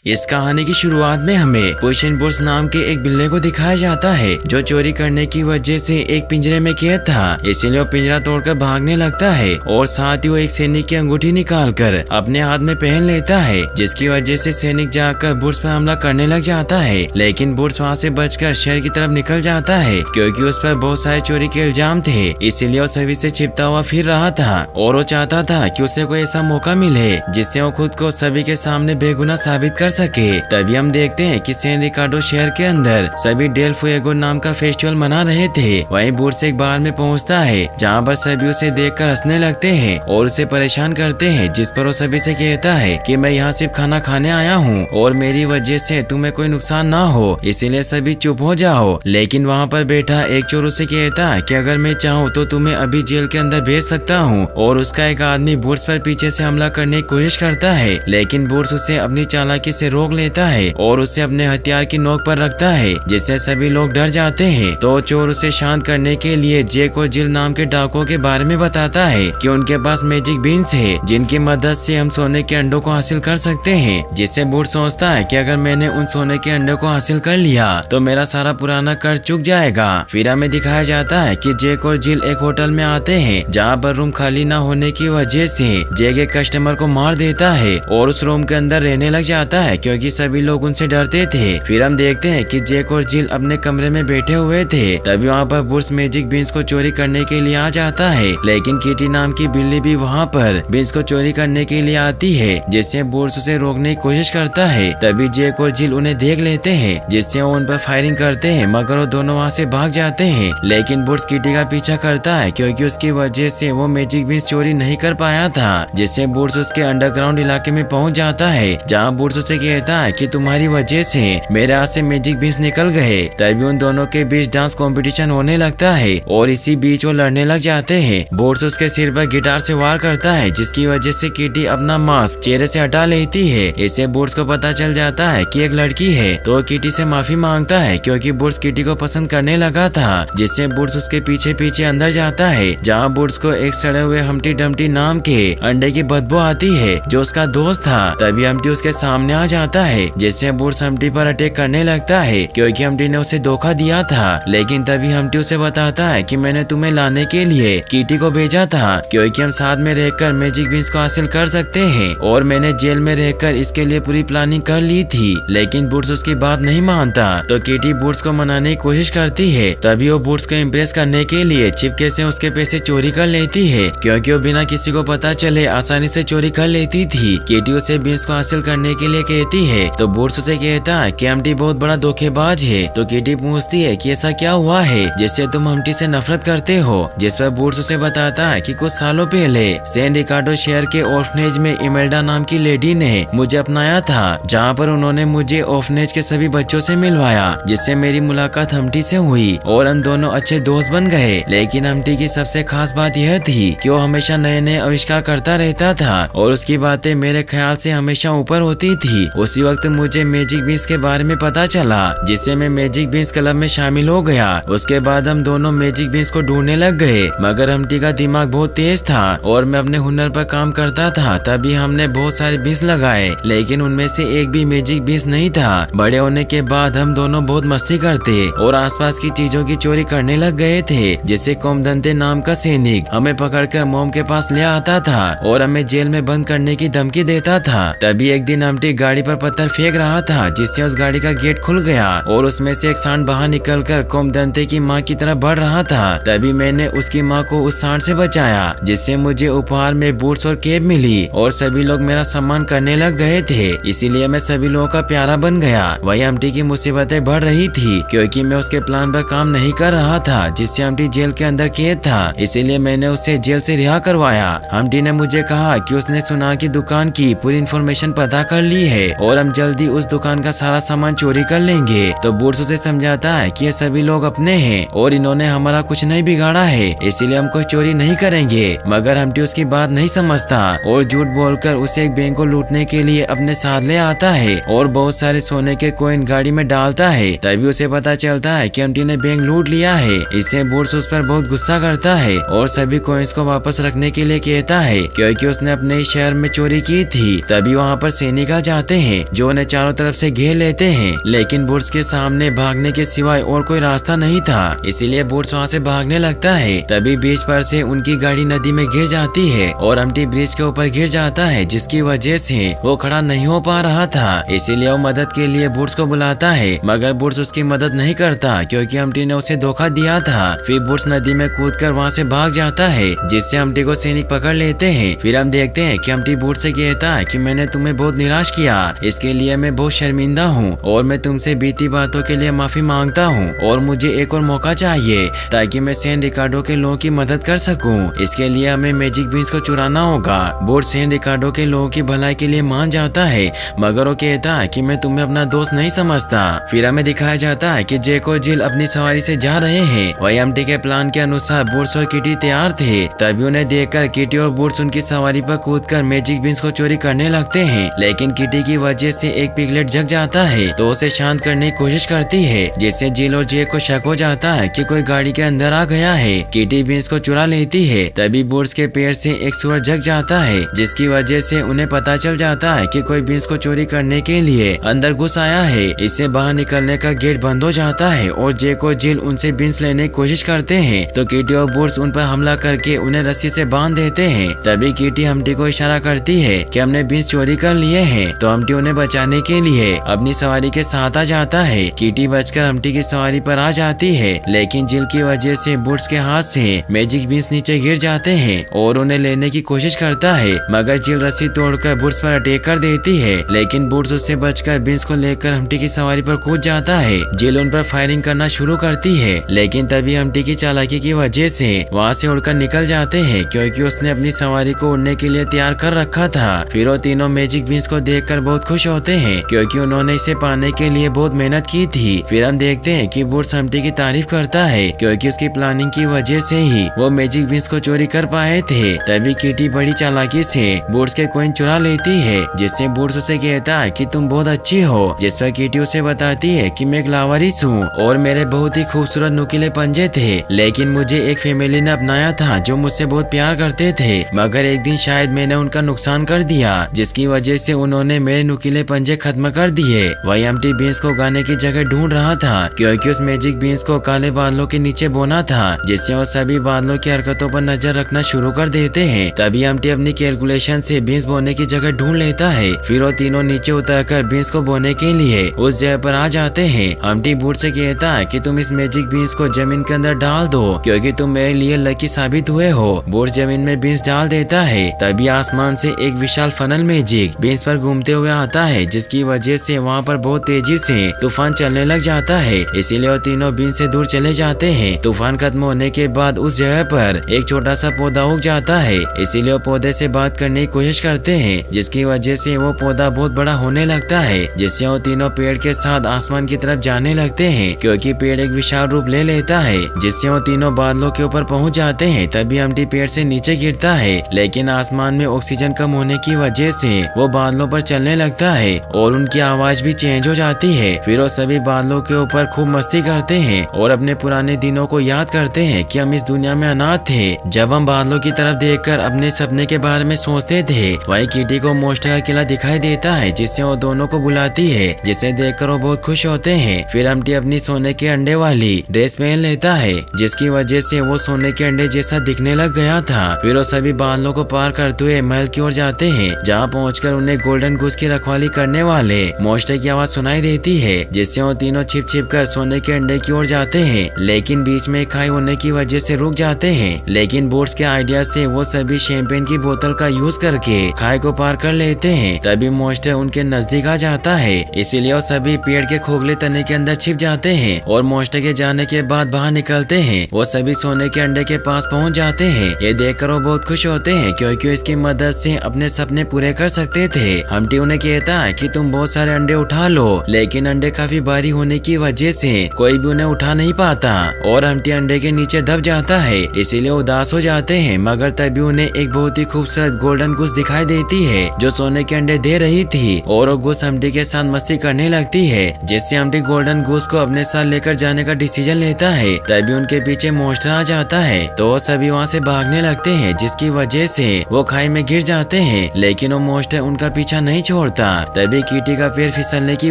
इस कहानी की शुरुआत में हमें पुश इन बुट्स नाम के एक बिल्ली को दिखाया जाता है जो चोरी करने की वजह से एक पिंजरे में कैद था। इसीलिए वो पिंजरा तोड़कर भागने लगता है और साथ ही वो एक सैनिक की अंगूठी निकालकर अपने हाथ में पहन लेता है, जिसकी वजह से सैनिक जाकर बुट्स पर हमला करने लग जाता है। लेकिन बुट्स वहाँ से बचकर शहर की तरफ निकल जाता है क्योंकि उस पर बहुत सारे चोरी के इल्जाम थे। इसीलिए वो सभी से छिपता हुआ फिर रहा था और वो चाहता था कि उसे कोई ऐसा मौका मिले जिससे वो खुद को सभी के सामने बेगुनाह साबित कर सके। तभी हम देखते हैं कि सैन रिकार्डो शहर के अंदर सभी डेल फुएगो नाम का फेस्टिवल मना रहे थे। वहीं बुट्स एक बार में पहुंचता है जहां पर सभी उसे देखकर हंसने लगते हैं और उसे परेशान करते हैं, जिस पर वो सभी से कहता है कि मैं यहाँ सिर्फ खाना खाने आया हूँ और मेरी वजह से तुम्हें कोई नुकसान ना हो, इसीलिए सभी चुप हो जाओ। लेकिन वहाँ पर बैठा एक चोर उसे कहता है कि अगर मैं चाहूँ तो तुम्हें अभी जेल के अंदर भेज सकता हूँ। और उसका एक आदमी बुट्स पर पीछे से हमला करने की कोशिश करता है, लेकिन बुट्स उसे अपनी चालाकी से रोक लेता है और उसे अपने हथियार की नोक पर रखता है, जिससे सभी लोग डर जाते हैं। तो चोर उसे शांत करने के लिए जैक और जिल नाम के डाकुओं के बारे में बताता है कि उनके पास मैजिक बीन्स है जिनकी मदद से हम सोने के अंडों को हासिल कर सकते हैं। जिससे बुट्स सोचता है कि अगर मैंने उन सोने के अंडों को हासिल कर लिया तो मेरा सारा पुराना कर्ज चुक जाएगा। फिर हमें दिखाया जाता है कि जैक और जिल एक होटल में आते हैं जहाँ पर रूम खाली न होने की वजह से जैक एक कस्टमर को मार देता है और उस रूम के अंदर रहने लग जाता है क्योंकि सभी लोग उनसे डरते थे। फिर हम देखते हैं कि जैक और जिल अपने कमरे में बैठे हुए थे। तभी वहाँ पर बुट्स मैजिक बीन्स को चोरी करने के लिए आ जाता है, लेकिन किटी नाम की बिल्ली भी वहाँ पर बीन्स को चोरी करने के लिए आती है, जिससे बुट्स उसे रोकने की कोशिश करता है। तभी जैक और जिल उन्हें देख लेते हैं, जिससे वो उन पर फायरिंग करते हैं, मगर वो दोनों वहाँ से भाग जाते हैं। लेकिन बुट्स किटी का पीछा करता है क्योंकि उसकी वजह से वो मैजिक बीन्स चोरी नहीं कर पाया था, जिससे बुट्स उसके अंडरग्राउंड इलाके में पहुँच जाता है जहाँ बुट्स उसे कहता है कि तुम्हारी वजह से मेरे हाथ से मैजिक बीन्स निकल गए। तभी उन दोनों के बीच डांस कंपटीशन होने लगता है और इसी बीच वो लड़ने लग जाते हैं। बुट्स उसके सिर पर गिटार से वार करता है, जिसकी वजह से किटी अपना मास्क चेहरे से हटा लेती है। इससे बुट्स को पता चल जाता है कि एक लड़की है, तो किटी से माफी मांगता है क्योंकि बुट्स किटी को पसंद करने लगा था। जिससे बुट्स उसके पीछे पीछे अंदर जाता है जहाँ बुट्स को एक सड़े हुए हम्टी डम्टी नाम के अंडे की बदबू आती है जो उसका दोस्त था। तभी हम्टी उसके सामने आ जाता है, जिससे बुट्स हम्टी पर अटैक करने लगता है क्योंकि हम्टी ने उसे धोखा दिया था। लेकिन तभी हम्टी उसे बताता है कि मैंने तुम्हें लाने के लिए किटी को भेजा था क्योंकि हम साथ में रहकर मैजिक बीन्स को हासिल कर सकते हैं और मैंने जेल में रहकर इसके लिए पूरी प्लानिंग कर ली थी। लेकिन बुट्स उसकी बात नहीं मानता, तो किटी बुट्स को मनाने की कोशिश करती है। तभी वो बुट्स को इम्प्रेस करने के लिए चिपके से उसके पैसे चोरी कर लेती है क्योंकि वो बिना किसी को पता चले आसानी से चोरी कर लेती थी। किटी उसे बीन्स को हासिल करने के लिए कहती है, तो बुट्स उसे कहता है कि हम्टी बहुत बड़ा धोखेबाज है। तो किटी पूछती है कि ऐसा क्या हुआ है जिससे तुम हम्टी से नफरत करते हो, जिस पर बुट्स उसे बताता है कि कुछ सालों पहले सैन रिकार्डो शहर के ऑर्फनेज में इमेल्डा नाम की लेडी ने मुझे अपनाया था, जहाँ पर उन्होंने मुझे ऑर्फनेज के सभी बच्चों से मिलवाया, जिससे मेरी मुलाकात हम्टी से हुई और हम दोनों अच्छे दोस्त बन गए। लेकिन हम्टी की सबसे खास बात यह थी कि वो हमेशा नए नए आविष्कार करता रहता था और उसकी बातें मेरे ख्याल से हमेशा ऊपर होती थी। उसी वक्त मुझे मैजिक बीन्स के बारे में पता चला, जिससे मैं मैजिक बीन्स क्लब में शामिल हो गया। उसके बाद हम दोनों मैजिक बीन्स को ढूंढने लग गए, मगर हम्टी का दिमाग बहुत तेज था और मैं अपने हुनर पर काम करता था। तभी हमने बहुत सारे बीन्स लगाए, लेकिन उनमें से एक भी मैजिक बीन्स नहीं था। बड़े होने के बाद हम दोनों बहुत मस्ती करते और आसपास की चीजों की चोरी करने लग गए थे, जिससे कोमदंते नाम का सैनिक हमें पकड़कर मोम के पास ले आता था और हमें जेल में बंद करने की धमकी देता था। तभी एक दिन हम्टी गाड़ी पर पत्थर फेंक रहा था, जिससे उस गाड़ी का गेट खुल गया और उसमें से एक सांड बाहर निकलकर कोमदंते की माँ की तरफ बढ़ रहा था। तभी मैंने उसकी माँ को उस सांड से बचाया, जिससे मुझे उपहार में बूट्स और कैप मिली और सभी लोग मेरा सम्मान करने लग गए थे। इसीलिए मैं सभी लोगों का प्यारा बन गया। वही हम्टी की मुसीबतें बढ़ रही थी क्योंकि मैं उसके प्लान पर काम नहीं कर रहा था, जिससे हम्टी जेल के अंदर कैद था। इसीलिए मैंने उसे जेल से रिहा करवाया। हम्टी ने मुझे कहा कि उसने सुनार की दुकान की पूरी इन्फॉर्मेशन पता कर ली है और हम जल्दी उस दुकान का सारा सामान चोरी कर लेंगे। तो बूट्स उसे समझाता है कि ये सभी लोग अपने हैं और इन्होंने हमारा कुछ नहीं बिगाड़ा है, इसीलिए हम कोई चोरी नहीं करेंगे। मगर हम्टी उसकी बात नहीं समझता और झूठ बोलकर उसे एक बैंक को लूटने के लिए अपने साथ ले आता है और बहुत सारे सोने के कॉइन गाड़ी में डालता है। तभी उसे पता चलता है कि हम्टी ने बैंक लूट लिया है। इससे बूट्स उस पर बहुत गुस्सा करता है और सभी कॉइन्स को वापस रखने के लिए कहता है क्योंकि उसने अपने शहर में चोरी की थी। तभी वहाँ पर सैनिक आ जाते जाते हैं जो उन्हें चारों तरफ से घेर लेते हैं, लेकिन बुर्स के सामने भागने के सिवाय और कोई रास्ता नहीं था, इसीलिए बुर्स वहाँ से भागने लगता है। तभी बीच पर से उनकी गाड़ी नदी में गिर जाती है और हम्टी ब्रिज के ऊपर गिर जाता है, जिसकी वजह से वो खड़ा नहीं हो पा रहा था। इसीलिए वो मदद के लिए बुर्स को बुलाता है, मगर बुर्स उसकी मदद नहीं करता क्योंकि हम्टी ने उसे धोखा दिया था। फिर बुर्स नदी में कूदकर वहाँ से भाग जाता है, जिससे हम्टी को सैनिक पकड़ लेते हैं। फिर हम देखते हैं कि हम्टी बुर्स से कहता है कि मैंने तुम्हें बहुत निराश किया, इसके लिए मैं बहुत शर्मिंदा हूँ और मैं तुमसे बीती बातों के लिए माफी मांगता हूँ और मुझे एक और मौका चाहिए ताकि मैं सैन रिकार्डो के लोगों की मदद कर सकूं। इसके लिए हमें मैजिक बीन्स को चुराना होगा। बुर्स सैन रिकार्डो के लोगों की भलाई के लिए मान जाता है, मगर वो कहता है कि मैं तुम्हें अपना दोस्त नहीं समझता। फिर हमें दिखाया जाता है कि जैक और जिल अपनी सवारी से जा रहे हैं। वही हम्टी के प्लान के अनुसार बुर्स और किटी तैयार थे। तभी उन्हें देखकर किटी और बुर्स उनकी सवारी पर कूदकर मैजिक बीन्स को चोरी करने लगते हैं, लेकिन किटी की वजह से एक पिगलेट जग जाता है तो उसे शांत करने की कोशिश करती है, जिससे जिल और जैक को शक हो जाता है कि कोई गाड़ी के अंदर आ गया है। किटी बीन्स को चुरा लेती है। तभी बुर्स के पैर से एक सूअर जग जाता है, जिसकी वजह से उन्हें पता चल जाता है कि कोई बीन्स को चोरी करने के लिए अंदर घुस आया है। इससे बाहर निकलने का गेट बंद हो जाता है और जैक और जिल उनसे बीन्स लेने की कोशिश करते हैं, तो किटी और बुर्स उन पर हमला करके उन्हें रस्सी से बांध देते हैं। तभी किटी हम्टी को इशारा करती है कि हमने बीन्स चोरी कर लिए हैं, तो हम्टी उन्हें बचाने के लिए अपनी सवारी के साथ आ जाता है। किटी बचकर हम्टी की सवारी पर आ जाती है, लेकिन जिल की वजह से बुर्स के हाथ से मैजिक बीन्स नीचे गिर जाते हैं और उन्हें लेने की कोशिश करता है, मगर जिल रस्सी तोड़कर बुर्स पर अटैक कर देती है, लेकिन बुर्स उससे बचकर बीन्स को लेकर हम्टी की सवारी पर कूद जाता है। जिल उन पर फायरिंग करना शुरू करती है, लेकिन तभी हम्टी की चालाकी की वजह से वहाँ से उड़कर निकल जाते हैं, क्योंकि उसने अपनी सवारी को उड़ने के लिए तैयार कर रखा था। फिर वो तीनों मैजिक बीन्स को देखकर बहुत खुश होते हैं, क्योंकि उन्होंने इसे पाने के लिए बहुत मेहनत की थी। फिर हम देखते हैं कि बुर्स हम्टी की तारीफ करता है, क्योंकि उसकी प्लानिंग की वजह से ही वो मैजिक बीन्स को चोरी कर पाए थे। तभी किटी बड़ी चालाकी से बुर्स के कॉइन चुरा लेती है, जिससे बुर्स उसे कहता है कि तुम बहुत अच्छी हो, जिस पर किटी उसे बताती है कि मैं एक लावारिस हूँ और मेरे बहुत ही खूबसूरत नुकीले पंजे थे, लेकिन मुझे एक फैमिली ने अपनाया था जो मुझसे बहुत प्यार करते थे, मगर एक दिन शायद मैंने उनका नुकसान कर दिया, जिसकी वजह से उन्होंने मेरे नुकीले पंजे खत्म कर दिए। वही हम्टी बीन्स को उगाने की जगह ढूंढ रहा था, क्योंकि उस मैजिक बीन्स को काले बादलों के नीचे बोना था, जिससे वो सभी बादलों की हरकतों पर नजर रखना शुरू कर देते हैं। तभी हम्टी अपनी कैलकुलेशन से बीन्स बोने की जगह ढूंढ लेता है। फिर वो तीनों नीचे उतरकर बीन्स को बोने के लिए उस जगह पर आ जाते हैं। हम्टी बुर्स से कहता है कि तुम इस मैजिक बीन्स को जमीन के अंदर डाल दो, क्योंकि तुम मेरे लिए लकी साबित हुए हो। बुर्स जमीन में बीन्स डाल देता है। तभी आसमान से एक विशाल फनल मैजिक बीन्स पर घूमते हुए आता है, जिसकी वजह से वहाँ पर बहुत तेजी से तूफान चलने लग जाता है। इसीलिए वो तीनों बीन्स से दूर चले जाते हैं। तूफान खत्म होने के बाद उस जगह पर एक छोटा सा पौधा उग जाता है, इसीलिए वो पौधे से बात करने की कोशिश करते हैं, जिसकी वजह से वो पौधा बहुत बड़ा होने लगता है, जिससे वो तीनों पेड़ के साथ आसमान की तरफ जाने लगते हैं, क्योंकि पेड़ एक विशाल रूप ले लेता है, जिससे वो तीनों बादलों के ऊपर पहुंच जाते हैं। तभी हम्टी पेड़ से नीचे गिरता है, लेकिन आसमान में ऑक्सीजन कम होने की वजह से वो बादलों पर चलने लगता है और उनकी आवाज भी चेंज हो जाती है। फिर वो सभी बादलों के ऊपर खूब मस्ती करते हैं और अपने पुराने दिनों को याद करते हैं कि हम इस दुनिया में अनाथ थे, जब हम बादलों की तरफ देखकर अपने सपने के बारे में सोचते थे। वही किटी को मोस्टर का किला दिखाई देता है, जिससे वो दोनों को बुलाती है, जिसे देखकर वो बहुत खुश होते हैं। फिर हम्टी अपनी सोने के अंडे वाली ड्रेस पहन लेता है, जिसकी वजह से वो सोने के अंडे जैसा दिखने लग गया था। फिर वो सभी बादलों को पार करते हुए महल की ओर जाते हैं, जहाँ पहुंचकर उन्हें गोल्डन गूस की रखवाली करने वाले मोस्टर की आवाज सुनाई देती है, जिससे वो तीनों छिप छिप कर सोने के अंडे की ओर जाते हैं, लेकिन बीच में खाई होने की वजह से रुक जाते हैं। लेकिन बुर्स के आइडिया से वो सभी शैंपेन की बोतल का यूज करके खाई को पार कर लेते हैं। तभी मोस्टर उनके नजदीक आ जाता है, इसीलिए वो सभी पेड़ के खोखले तने के अंदर छिप जाते हैं और मोस्टर के जाने के बाद बाहर निकलते हैं। वो सभी सोने के अंडे के पास पहुंच जाते हैं। ये देखकर वो बहुत खुश होते हैं, क्योंकि इसकी मदद से अपने सपने पूरे कर सकते थे। हम्टी उन्हें कहता है कि तुम बहुत सारे अंडे उठा लो, लेकिन अंडे काफी भारी होने की वजह से कोई भी उन्हें उठा नहीं पाता और हम्टी अंडे के नीचे दब जाता है, इसीलिए उदास हो जाते हैं। मगर तभी उन्हें एक बहुत ही खूबसूरत गोल्डन गूस दिखाई देती है, जो सोने के अंडे दे रही थी, और वो गूस हम्टी के साथ मस्ती करने लगती है, जिससे हम्टी गोल्डन गूस को अपने साथ लेकर जाने का डिसीजन लेता है। तभी उनके पीछे मोस्टर आ जाता है, तो वो सभी वहाँ से भागने लगते हैं, जिसकी वजह से वो खाई में गिर जाते हैं, लेकिन वो मोस्टर उनका पीछा नहीं छोड़ छोड़ता। तभी किटी का पैर फिसलने की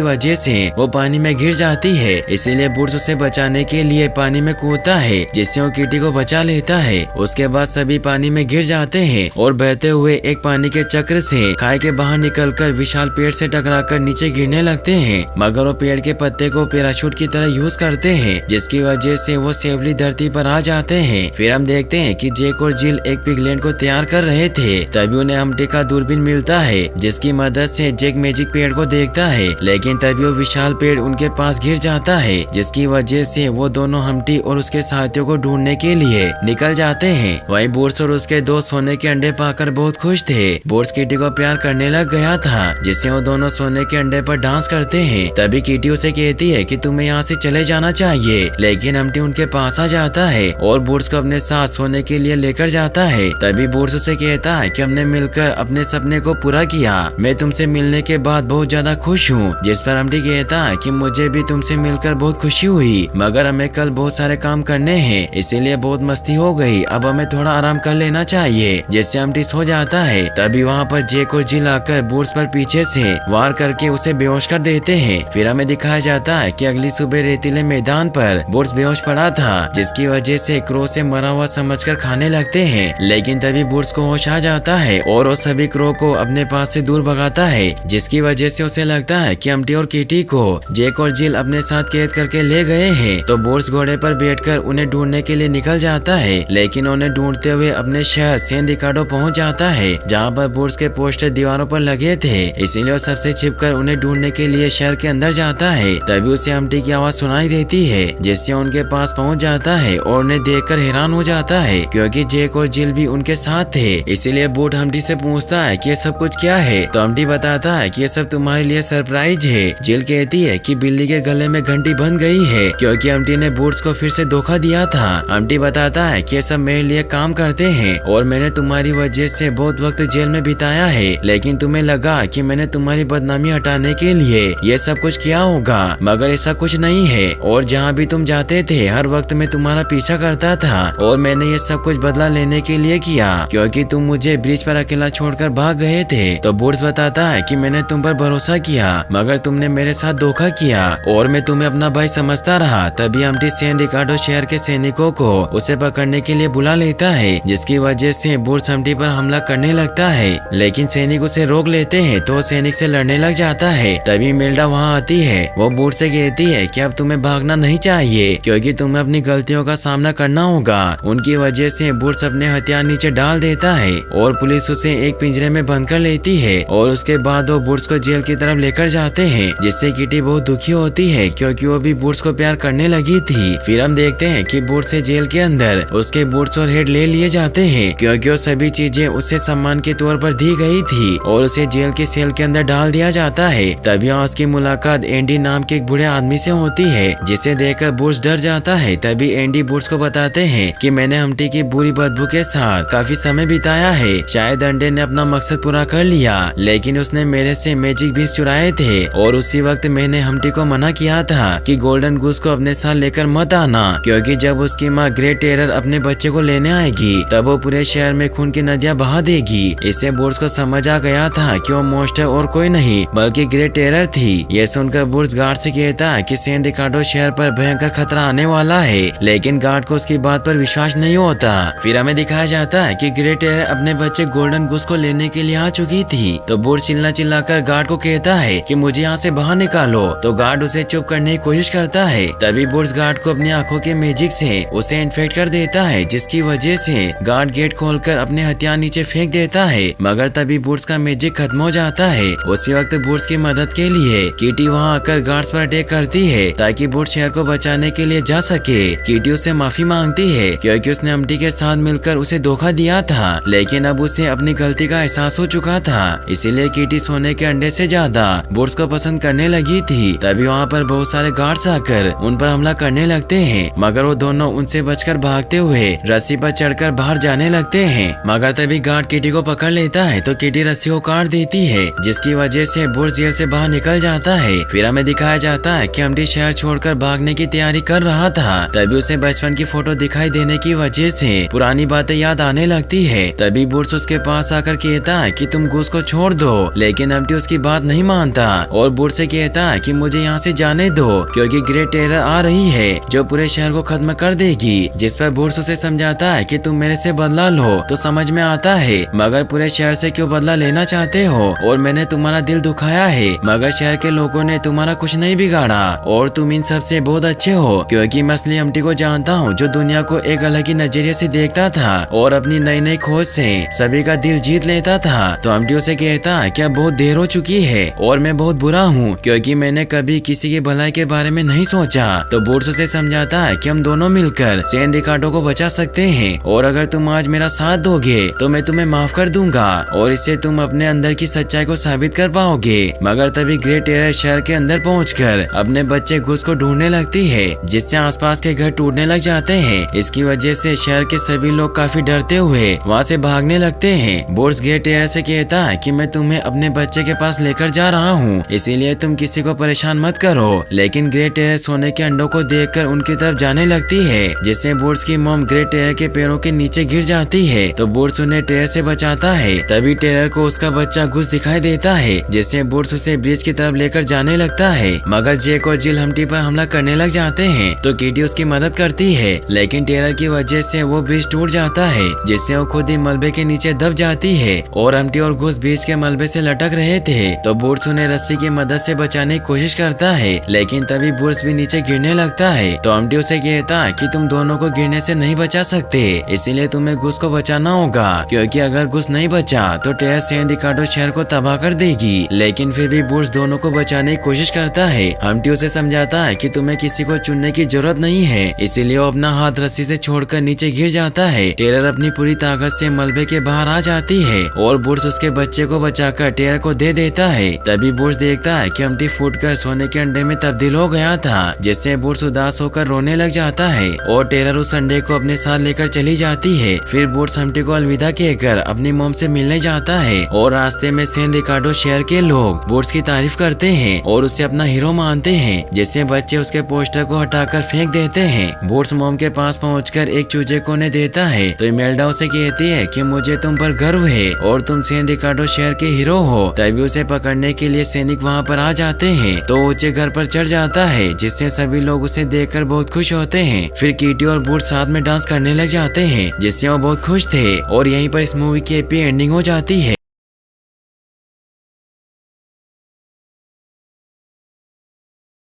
वजह से वो पानी में गिर जाती है, इसीलिए बुड्स उसे बचाने के लिए पानी में कूदता है, जिससे वो किटी को बचा लेता है। उसके बाद सभी पानी में गिर जाते हैं और बहते हुए एक पानी के चक्र से खाई के बाहर निकलकर विशाल पेड़ से टकराकर नीचे गिरने लगते हैं। मगर वो पेड़ के पत्ते को पैराशूट की तरह यूज करते हैं, जिसकी वजह से वो सेफली धरती पर आ जाते हैं। फिर हम देखते हैं कि जैक और जिल एक पिगलैंड को तैयार कर रहे थे। तभी उन्हें हम्टी का दूरबीन मिलता है, जिसकी मदद से जैक मैजिक पेड़ को देखता है, लेकिन तभी वो विशाल पेड़ उनके पास गिर जाता है, जिसकी वजह से वो दोनों हम्टी और उसके साथियों को ढूंढने के लिए निकल जाते हैं। वहीं बुड्स और उसके दोस्त सोने के अंडे पाकर बहुत खुश थे। बुड्स किटी को प्यार करने लग गया था, जिससे वो दोनों सोने के अंडे पर डांस करते हैं। तभी किटी उसे कहती है कि तुम्हें यहाँ से चले जाना चाहिए, लेकिन हम्टी उनके पास आ जाता है और बुड्स को अपने साथ सोने के लिए लेकर जाता है। तभी बुड्स उसे कहता है कि हमने मिलकर अपने सपने को पूरा किया, मैं तुमसे मिलने के बाद बहुत ज्यादा खुश हूँ। जिस पर हम्टी कहता है कि मुझे भी तुमसे मिलकर बहुत खुशी हुई, मगर हमें कल बहुत सारे काम करने हैं, इसीलिए बहुत मस्ती हो गई, अब हमें थोड़ा आराम कर लेना चाहिए। जिससे हम्टी सो जाता है। तभी वहाँ पर जैक और जिल आकर बुड्स पर पीछे से वार करके उसे बेहोश कर देते हैं। फिर हमें दिखाया जाता है कि अगली सुबह रेतीले मैदान पर बुड्स बेहोश पड़ा था, जिसकी वजह से क्रो से मरा हुआ समझकर खाने लगते हैं। लेकिन तभी बुड्स को होश आ जाता है और वो सभी क्रो को अपने पास से दूर भगाता है, जिसकी वजह से उसे लगता है कि हम्टी और किटी को जैक और जिल अपने साथ कैद करके ले गए हैं। तो बुड्स घोड़े पर बैठकर उन्हें ढूंढने के लिए निकल जाता है, लेकिन उन्हें ढूंढते हुए अपने शहर सैन रिकार्डो पहुंच जाता है, जहां पर बुड्स के पोस्टर दीवारों पर लगे थे, इसीलिए वो सबसे छिपकर उन्हें ढूंढने के लिए शहर के अंदर जाता है। तभी उसे हम्टी की आवाज सुनाई देती है, जिससे उनके पास पहुंच जाता है और उन्हें देखकर हैरान हो जाता है, क्योंकि जैक और जिल भी उनके साथ थे। इसीलिए बूट हम्टी से पूछता है कि ये सब कुछ क्या है, तो हम्टी बताता है कि ये सब तुम्हारे लिए सरप्राइज है। जिल कहती है कि बिल्ली के गले में घंटी बन गई है, क्योंकि हम्टी ने बूट्स को फिर से धोखा दिया था। हम्टी बताता है कि ये सब मेरे लिए काम करते हैं और मैंने तुम्हारी वजह से बहुत वक्त जेल में बिताया है, लेकिन तुम्हें लगा कि मैंने तुम्हारी बदनामी हटाने के लिए ये सब कुछ किया होगा, मगर ऐसा कुछ नहीं है। और जहाँ भी तुम जाते थे हर वक्त मैं तुम्हारा पीछा करता था और मैंने ये सब कुछ बदला लेने के लिए किया, क्योंकि तुम मुझे ब्रिज पर अकेला छोड़कर भाग गए थे। तो बुड्स बताता है कि मैंने तुम पर भरोसा किया, मगर तुमने मेरे साथ धोखा किया और मैं तुम्हें अपना भाई समझता रहा। तभी हम्टी सैन रिकार्डो शहर के सैनिकों को उसे पकड़ने के लिए बुला लेता है, जिसकी वजह से बुड्स हम्टी पर हमला करने लगता है, लेकिन सैनिक उसे रोक लेते हैं तो सैनिक से लड़ने लग जाता है। तभी मिल्डा वहाँ आती है, वो बुड्स से कहती है कि अब तुम्हें भागना नहीं चाहिए, क्योंकि तुम्हें अपनी गलतियों का सामना करना होगा। उनकी वजह से बुड्स अपने हथियार नीचे डाल देता है और पुलिस उसे एक पिंजरे में बंद कर लेती है और उसके बाद वो बुड्स को जेल की तरफ लेकर जाते हैं, जिससे किटी बहुत दुखी होती है, क्योंकि वो भी बुड्स को प्यार करने लगी थी। फिर हम देखते हैं कि बुड्स से जेल के अंदर उसके बूट्स और हेड ले लिए जाते हैं, क्योंकि वो सभी चीजें उसे सम्मान के तौर पर दी गई थी और उसे जेल के सेल के अंदर डाल दिया जाता है। तभी उसकी मुलाकात एंडी नाम के एक बूढ़े आदमी से होती है, जिसे देखकर बूट्स डर जाता है। तभी एंडी बूट्स को बताते हैं कि मैंने हम्टी की बुरी बदबू के साथ काफी समय बिताया है, शायद अंडे ने अपना मकसद पूरा कर लिया, लेकिन उसने मेरे से मैजिक बीज चुराए थे और उसी वक्त मैंने हम्टी को मना किया था कि गोल्डन गूस को अपने साथ लेकर मत आना, क्योंकि जब उसकी माँ ग्रेट टेरर अपने बच्चे को लेने आएगी तब वो पूरे शहर में खून की नदियां बहा देगी। इससे बूट्स को समझ आ गया था कि वो मोस्टर और कोई नहीं बल्कि ग्रेट टेरर थी। ये सुनकर बूट्स गार्ड से कहता है कि सैन रिकार्डो शहर पर भयंकर खतरा आने वाला है, लेकिन गार्ड को उसकी बात पर विश्वास नहीं होता। फिर हमें दिखाया जाता है कि ग्रेट टेरर अपने बच्चे गोल्डन गूस को लेने के लिए आ चुकी थी। तो बूट्स चिल्लाकर गार्ड को कहता है कि मुझे यहाँ से बाहर निकालो। तो गार्ड उसे चुप करने की कोशिश करता है। तभी बूट्स गार्ड को अपनी आंखों के मैजिक से उसे इन्फेक्ट कर देता है, जिसकी वजह से गार्ड गेट खोलकर अपने हथियार नीचे फेंक देता है, मगर तभी बूट्स का मैजिक खत्म हो जाता है। उसी वक्त बूट्स की मदद के लिए किटी वहाँ आकर गार्ड्स पर अटैक करती है ताकि बूट्स शहर को बचाने के लिए जा सके। किटी उससे माफी मांगती है क्योंकि उसने हम्टी के साथ मिलकर उसे धोखा दिया था, लेकिन अब उसे अपनी गलती का एहसास हो चुका था, इसीलिए किटी सोने के अंडे से ज्यादा बूट्स को पसंद करने लगी थी। तभी वहाँ पर बहुत सारे गार्ड्स आकर उन पर हमला करने लगते हैं, मगर वो दोनों उनसे बचकर भागते हुए रस्सी पर चढ़कर बाहर जाने लगते हैं। मगर तभी गार्ड किटी को पकड़ लेता है तो किटी रस्सी को काट देती है, जिसकी वजह से बूट्स जेल से बाहर निकल जाता है। फिर हमें दिखाया जाता है कि हम्टी शहर छोड़कर भागने की तैयारी कर रहा था। तभी उसे बचपन की फोटो दिखाई देने की वजह से पुरानी बातें याद आने लगती है। तभी बूट्स उसके पास आकर कहता है कि तुम गूस को छोड़ दो, लेकिन एम्प्टी उसकी बात नहीं मानता और बूट से कहता है कि मुझे यहाँ से जाने दो क्योंकि ग्रेट टेरर आ रही है जो पूरे शहर को खत्म कर देगी। जिस पर बूट्स उसे समझाता है कि तुम मेरे से बदला लो तो समझ में आता है, मगर पूरे शहर से क्यों बदला लेना चाहते हो और मैंने तुम्हारा दिल दुखाया है, मगर शहर के लोगों ने तुम्हारा कुछ नहीं बिगाड़ा और तुम इन सब से बहुत अच्छे हो क्योंकि मैं असली एम्प्टी को जानता हूँ जो दुनिया को एक अलग ही नजरिए से देखता था और अपनी नई नई खोज से सभी का दिल जीत लेता था। तो एम्प्टी उसे कहता है क्या बहुत देर हो चुकी है और मैं बहुत बुरा हूँ क्योंकि मैंने कभी किसी की भलाई के बारे में नहीं सोचा। तो बूट्स उसे समझाता है कि हम दोनों मिलकर सैन रिकार्डो को बचा सकते हैं और अगर तुम आज मेरा साथ दोगे तो मैं तुम्हें माफ कर दूंगा और इससे तुम अपने अंदर की सच्चाई को साबित कर पाओगे। मगर तभी ग्रेट टेरर शहर के अंदर पहुंचकर अपने बच्चे गुस को ढूंढने लगती है जिससे आसपास के घर टूटने लग जाते हैं। इसकी वजह से शहर के सभी लोग काफी डरते हुए वहाँ से भागने लगते हैं। बूट्स ग्रेट टेरर से कहता है कि मैं तुम्हें अपने बच्चे के पास लेकर जा रहा हूँ, इसीलिए तुम किसी को परेशान मत करो। लेकिन ग्रेट टेरर सोने के अंडों को देखकर उनकी तरफ जाने लगती है जिससे बूट्स की मॉम ग्रेट टेरर के पैरों के नीचे गिर जाती है। तो बूट्स उन्हें टेरर से बचाता है। तभी टेरर को उसका बच्चा गुस दिखाई देता है जिससे बूट्स उसे ब्रिज की तरफ लेकर जाने लगता है, मगर जेक और जिल हम्प्टी पर हमला करने लग जाते हैं। तो किटी उसकी मदद करती है लेकिन टेरर की वजह से वो ब्रिज टूट जाता है जिससे वो खुद ही मलबे के नीचे दब जाती है और हम्प्टी और गुस ब्रिज के मलबे से लटक रहे थे। तो बूट्स उन्हें रस्सी की मदद से बचाने की कोशिश करता है लेकिन तभी बूट्स भी नीचे गिरने लगता है। तो हम्प्टी उसे कहता है कि तुम दोनों को गिरने से नहीं बचा सकते, इसीलिए तुम्हें गुस को बचाना होगा क्योंकि अगर गुस नहीं बचा तो टेरर सैन रिकार्डो शहर को तबाह कर देगी। लेकिन फिर भी बूट्स दोनों को बचाने की कोशिश करता है। हम्प्टी उसे समझाता है कि तुम्हें किसी को चुनने की जरूरत नहीं है, इसीलिए वो अपना हाथ रस्सी से छोड़कर नीचे गिर जाता है। टेरर अपनी पूरी ताकत से मलबे के बाहर आ जाती है और बूट्स उसके बच्चे को बचाकर टेरर को दे देता है। तभी बूट्स देखता है कि हम्प्टी फूटकर सोने के अंडे में तब्दील हो गया था जिससे बूट्स उदास होकर रोने लग जाता है और टेरर उस अंडे को अपने साथ लेकर चली जाती है। फिर बूट्स हम्प्टी को अलविदा कहकर अपनी मॉम से मिलने जाता है और रास्ते में सैन रिकार्डो शहर के लोग बूट्स की तारीफ करते हैं और उसे अपना हीरो मानते हैं, जिससे बच्चे उसके पोस्टर को हटाकर फेंक देते हैं। बूट्स मॉम के पास पहुंचकर एक चूजे को उन्हें देता है तो इमेल्डा उसे कहती है कि मुझे तुम पर गर्व है और तुम सैन रिकार्डो शहर के हीरो हो। तभी उसे पकड़ने के लिए सैनिक वहाँ पर आ जाते हैं तो ऊंचे घर पर चढ़ जाता है जिससे सभी लोग उसे देखकर बहुत खुश होते हैं। फिर किटी और बूट्स साथ में डांस करने लग जाते हैं जिससे वो बहुत खुश थे और यहीं पर इस मूवी की हैप्पी एंडिंग हो जाती है।